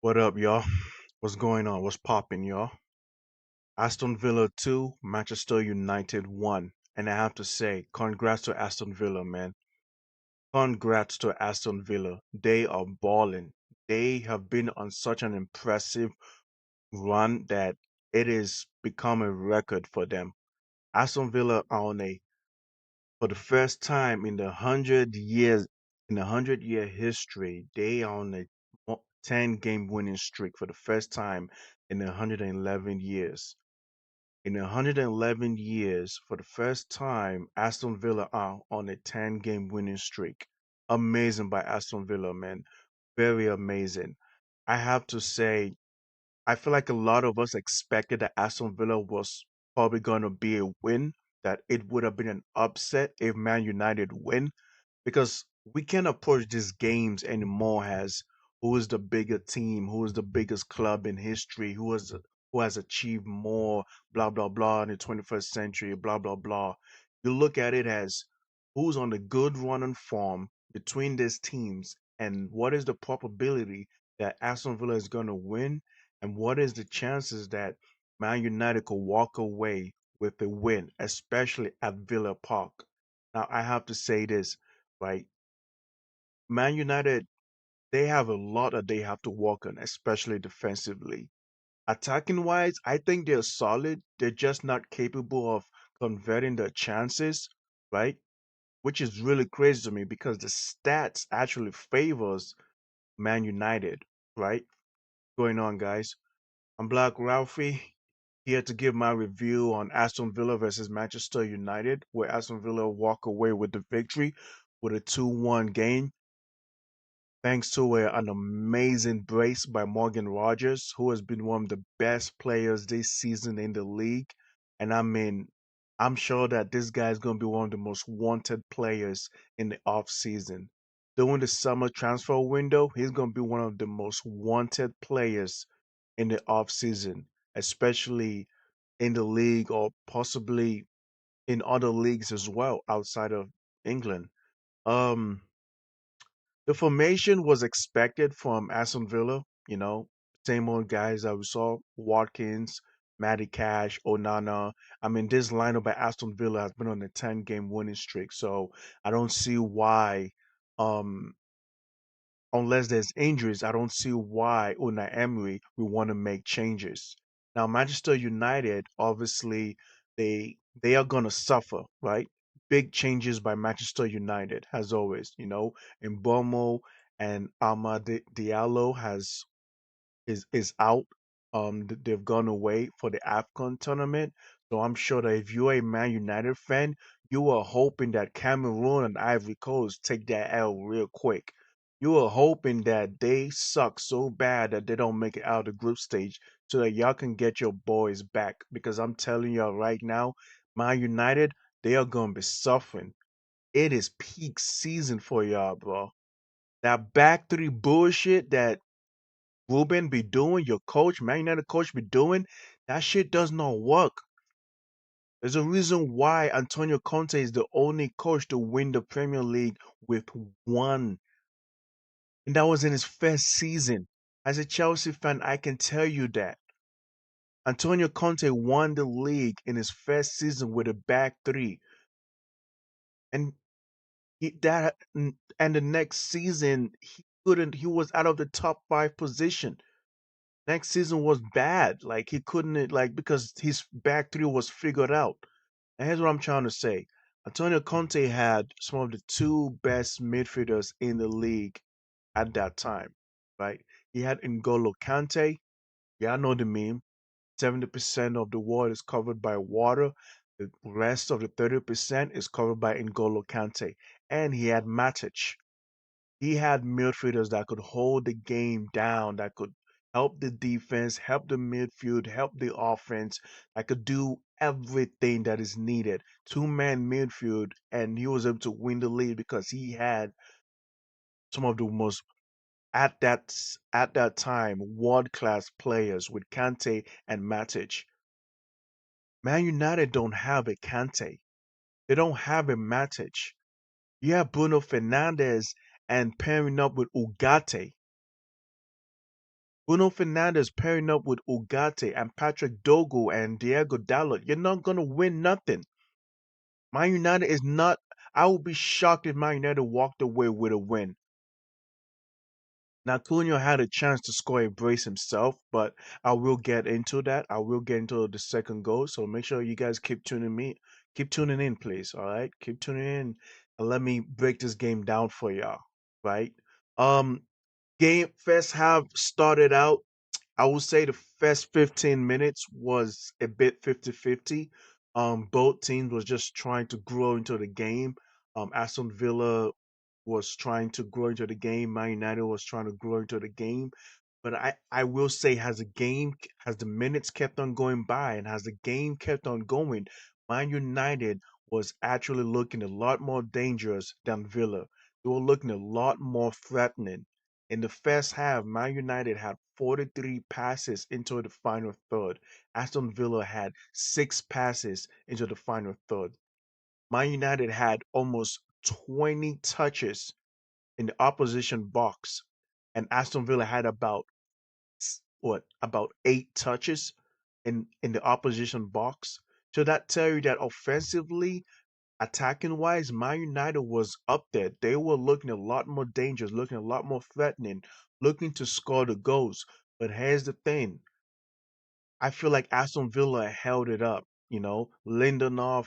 What up, y'all? What's going on? What's popping, y'all? Aston Villa 2, Manchester United 1. And I have to say, congrats to Aston Villa, man. Congrats to Aston Villa. They are balling. They have been on such an impressive run that it is become a record for them. Aston Villa are on a, for the first time in the 100 years, in the 100-year history, they are on a 10-game winning streak for the first time in 111 years. In 111 years, for the first time, Aston Villa are on a 10-game winning streak. Amazing by Aston Villa, man. Very amazing. I have to say, I feel like a lot of us expected that Aston Villa was probably going to be a win, that it would have been an upset if Man United win, because we can't approach these games anymore as who is the bigger team, who is the biggest club in history, who has achieved more, blah blah blah in the 21st century, blah blah blah. You look at it as who's on the good running form between these teams and what is the probability that Aston Villa is going to win and what is the chances that Man United could walk away with a win, especially at Villa Park. Now I have to say this, right? Man United, they have a lot that they have to work on, especially defensively. Attacking wise, I think they're solid. They're just not capable of converting their chances, right? Which is really crazy to me because the stats actually favors Man United, right? Going on, guys. I'm Black Ralphie here to give my review on Aston Villa versus Manchester United, where Aston Villa walk away with the victory with a 2-1 game thanks to an amazing brace by Morgan Rogers, who has been one of the best players this season in the league. And I mean, I'm sure that this guy is going to be one of the most wanted players in the off season. During the summer transfer window, he's going to be one of the most wanted players in the off season, especially in the league or possibly in other leagues as well outside of England. Um, the formation was expected from Aston Villa, same old guys that we saw, Watkins, Matty Cash, Onana. I mean, this lineup by Aston Villa has been on a 10-game winning streak, so I don't see why, um, unless there's injuries, I don't see why Unai Emery will want to make changes. Now, Manchester United, obviously, they are gonna suffer, right? Big changes by Manchester United, as always. Mbomo and Amad Diallo is out. They've gone away for the AFCON tournament. So I'm sure that if you're a Man United fan, you are hoping that Cameroon and Ivory Coast take that L real quick. You are hoping that they suck so bad that they don't make it out of the group stage so that y'all can get your boys back. Because I'm telling y'all right now, Man United, they are going to be suffering. It is peak season for y'all, bro. That back three bullshit that Ruben be doing, your coach, Man United coach be doing, that shit does not work. There's a reason why Antonio Conte is the only coach to win the Premier League with one. And that was in his first season. As a Chelsea fan, I can tell you that. Antonio Conte won the league in his first season with a back three. And and the next season he was out of the top five position. Next season was bad. Like he couldn't like because his back three was figured out. And here's what I'm trying to say. Antonio Conte had some of the two best midfielders in the league at that time, right? He had N'Golo Kante. Yeah, I know the meme. 70% of the world is covered by water. The rest of the 30% is covered by N'Golo Kante. And he had Matic. He had midfielders that could hold the game down, that could help the defense, help the midfield, help the offense, that could do everything that is needed. Two-man midfield, and he was able to win the league because he had some of the most at that time world-class players with Kante and Matic. Man United don't have a Kante. They don't have a Matic. You have Bruno Fernandes and pairing up with Ugarte. Bruno Fernandes pairing up with Ugarte and Patrick Dogo and Diego Dalot, you're not gonna win nothing. Man United is not. I would be shocked if Man United walked away with a win. Now Cunha had a chance to score a brace himself, but I will get into that. I will get into the second goal. So make sure you guys keep tuning in, please. All right, keep tuning in, and let me break this game down for y'all. Right. Um, Game first half started out. I would say the first 15 minutes was a bit 50-50. Both teams was just trying to grow into the game. Aston Villa was trying to grow into the game. Man United was trying to grow into the game. But I will say, as the minutes kept on going by and as the game kept on going, Man United was actually looking a lot more dangerous than Villa. They were looking a lot more threatening. In the first half, Man United had 43 passes into the final third. Aston Villa had 6 passes into the final third. Man United had almost 20 touches in the opposition box, and Aston Villa had about 8 touches in the opposition box. So that tell you that offensively, attacking wise, Man United was up there. They were looking a lot more dangerous, looking a lot more threatening, looking to score the goals. But here's the thing: I feel like Aston Villa held it up. Lindelof,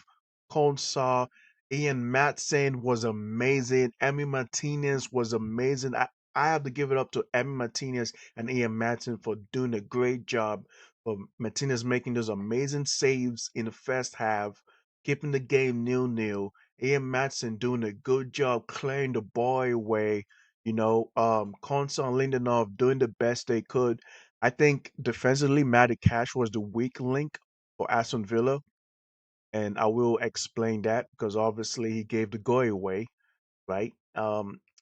Konsa, Ian Matson was amazing. Emi Martinez was amazing. I have to give it up to Emi Martinez and Ian Matson for doing a great job. For Martinez making those amazing saves in the first half, keeping the game nil-nil. Ian Matson doing a good job clearing the ball away. Konsa and Lindelof doing the best they could. I think defensively, Matty Cash was the weak link for Aston Villa, and I will explain that because obviously he gave the goal away, right?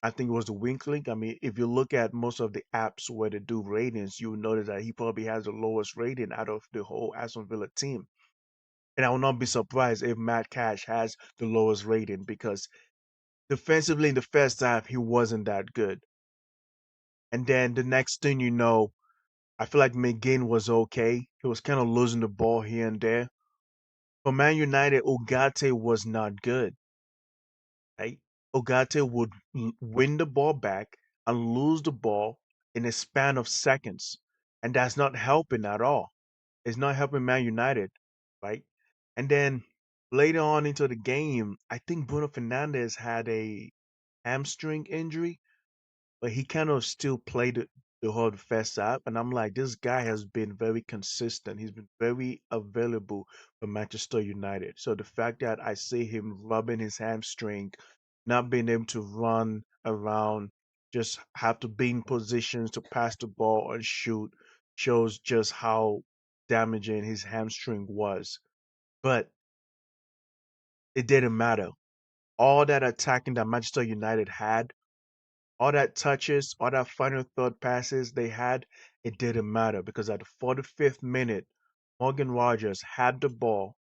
I think it was the weak link. I mean, if you look at most of the apps where they do ratings, you'll notice that he probably has the lowest rating out of the whole Aston Villa team. And I will not be surprised if Matt Cash has the lowest rating because defensively in the first half, he wasn't that good. And then the next thing you know, I feel like McGinn was okay. He was kind of losing the ball here and there. For Man United, Ugarte was not good. Right? Ugarte would win the ball back and lose the ball in a span of seconds, and that's not helping at all. It's not helping Man United, right? And then later on into the game, I think Bruno Fernandes had a hamstring injury, but he kind of still played the whole first half. And I'm like, this guy has been very consistent. He's been very available for Manchester United. So the fact that I see him rubbing his hamstring, not being able to run around, just have to be in positions to pass the ball and shoot, shows just how damaging his hamstring was. But it didn't matter. All that attacking that Manchester United had, all that touches, all that final third passes they had, it didn't matter because at the 45th minute, Morgan Rogers had the ball.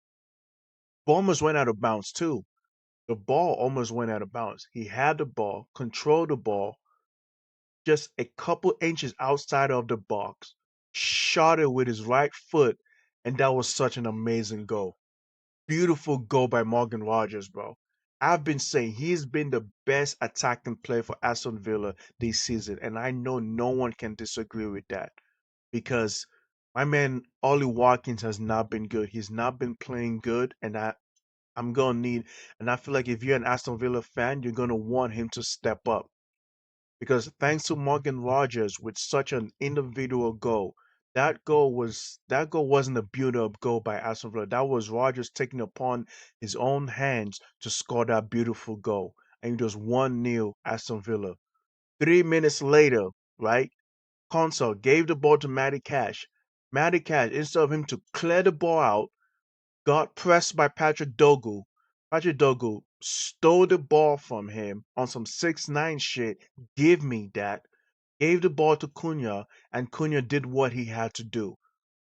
Ball almost went out of bounds too. The ball almost went out of bounds. He had the ball, controlled the ball, just a couple inches outside of the box, shot it with his right foot, and that was such an amazing goal. Beautiful goal by Morgan Rogers, bro. I've been saying he's been the best attacking player for Aston Villa this season, and I know no one can disagree with that because my man Ollie Watkins has not been good. He's not been playing good, and I'm gonna need, and I feel like if you're an Aston Villa fan, you're gonna want him to step up because thanks to Morgan Rogers with such an individual goal, that goal wasn't a build-up goal by Aston Villa. That was Rogers taking upon his own hands to score that beautiful goal, and it was 1-0 Aston Villa. 3 minutes later, right? Console gave the ball to Matty Cash. Matty Cash, instead of him to clear the ball out, got pressed by Patrick Dogu. Patrick Dogu stole the ball from him on some 6'9" shit. Give me that. Gave the ball to Cunha, and Cunha did what he had to do.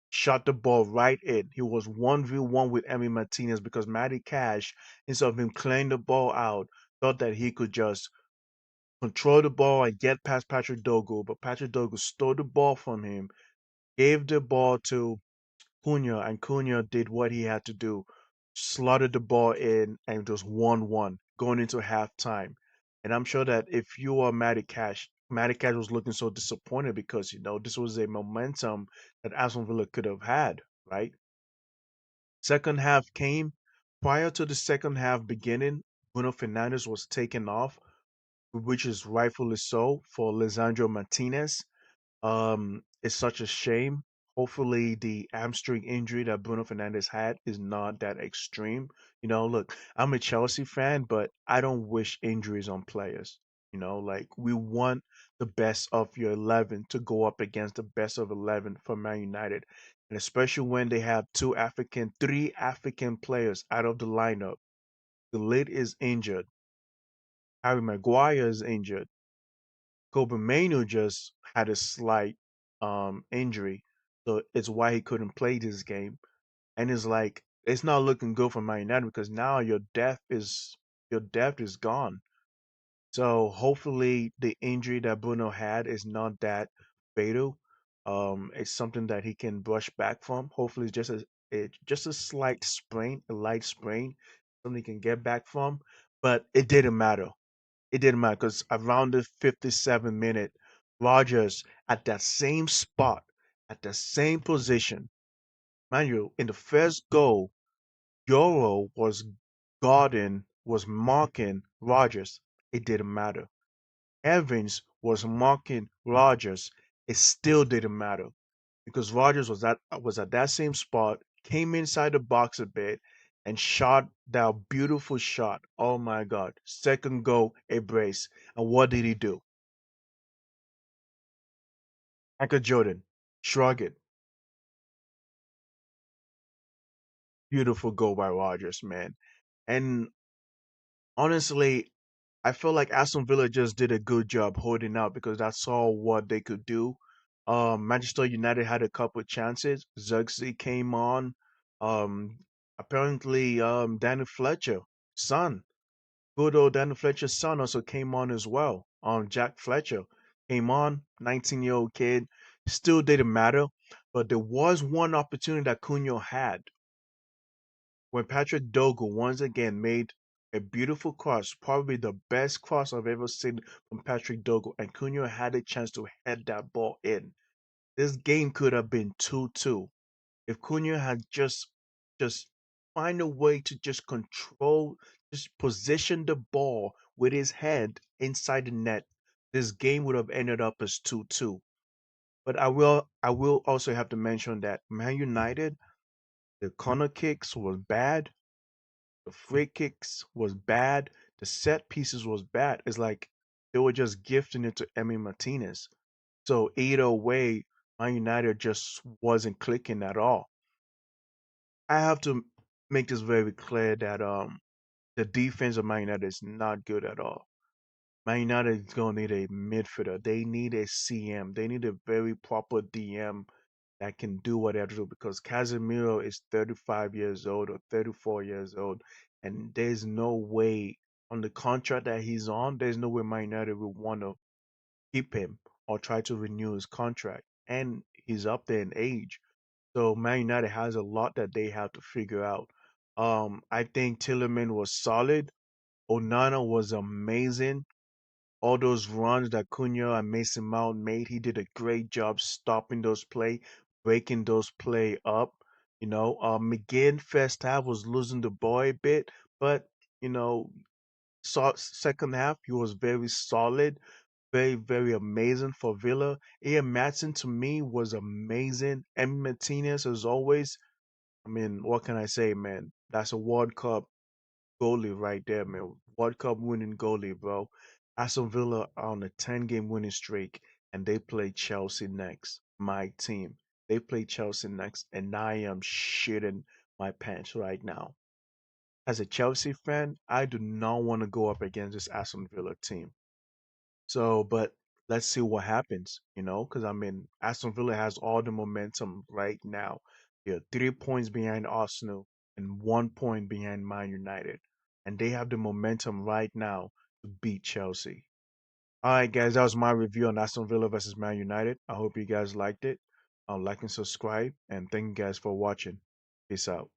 Shot the ball right in. He was 1v1 with Emi Martinez because Matty Cash, instead of him clearing the ball out, thought that he could just control the ball and get past Patrick Dogo, but Patrick Dogo stole the ball from him, gave the ball to Cunha, and Cunha did what he had to do, slotted the ball in, and just 1-1 going into halftime. And I'm sure that if you are Matty Cash was looking so disappointed because this was a momentum that Aston Villa could have had, right? Second half came. Prior to the second half beginning, Bruno Fernandes was taken off, which is rightfully so for Lisandro Martinez. It's such a shame. Hopefully, the hamstring injury that Bruno Fernandes had is not that extreme. Look, I'm a Chelsea fan, but I don't wish injuries on players. Like we want the best of your 11 to go up against the best of 11 for Man United. And especially when they have three African players out of the lineup. The lid is injured. Harry Maguire is injured. Kobe Manu just had a slight injury, so it's why he couldn't play this game. And it's like it's not looking good for Man United because now your depth is gone. So hopefully the injury that Bruno had is not that fatal. It's something that he can brush back from. Hopefully it's just a slight sprain, a light sprain, something he can get back from. But it didn't matter. It didn't matter because around the 57 minute, Rogers at that same spot, at the same position, mind you, in the first goal, Euro was marking Rogers. It didn't matter. Evans was marking Rogers. It still didn't matter because Rogers was at that same spot, came inside the box a bit, and shot that beautiful shot. Oh my God! Second goal, a brace. And what did he do? Michael Jordan, shrug it. Beautiful goal by Rogers, man. And honestly, I feel like Aston Villa just did a good job holding out because that's all what they could do. Manchester United had a couple of chances. Zirkzee came on. Um, Apparently, Danny Fletcher, son, good old Danny Fletcher's son also came on as well. Jack Fletcher came on, 19-year-old kid. Still didn't matter, but there was one opportunity that Cunha had when Patrick Dogo once again made a beautiful cross, probably the best cross I've ever seen from Patrick Dogo, and Cunha had a chance to head that ball in. This game could have been 2-2 if Cunha had just find a way to just control, just position the ball with his head inside the net. This game would have ended up as 2-2. But I will also have to mention that Man United, the corner kicks was bad. The free kicks was bad. The set pieces was bad. It's like they were just gifting it to Emi Martinez. So either way, Man United just wasn't clicking at all. I have to make this very clear that the defense of Man United is not good at all. Man United is gonna need a midfielder. They need a CM. They need a very proper DM that can do what they have to do because Casemiro is 35 years old or 34 years old, and there's no way on the contract that he's on, there's no way Man United will want to keep him or try to renew his contract. And he's up there in age. So Man United has a lot that they have to figure out. I think Tillerman was solid. Onana was amazing. All those runs that Cunha and Mason Mount made, he did a great job stopping those play, breaking those play up. McGinn first half was losing the ball a bit, but you know, second half he was very solid, very very amazing for Villa. Ian Matson to me was amazing. Emi Martinez as always. I mean, what can I say, man? That's a World Cup goalie right there, man. World Cup winning goalie, bro. Aston Villa are on a 10-game winning streak, and they play Chelsea next. My team. They play Chelsea next, and I am shitting my pants right now. As a Chelsea fan, I do not want to go up against this Aston Villa team. So, but let's see what happens, because I mean, Aston Villa has all the momentum right now. They're 3 points behind Arsenal and 1 point behind Man United. And they have the momentum right now to beat Chelsea. All right, guys, that was my review on Aston Villa versus Man United. I hope you guys liked it. Like and subscribe, and thank you guys for watching. Peace out.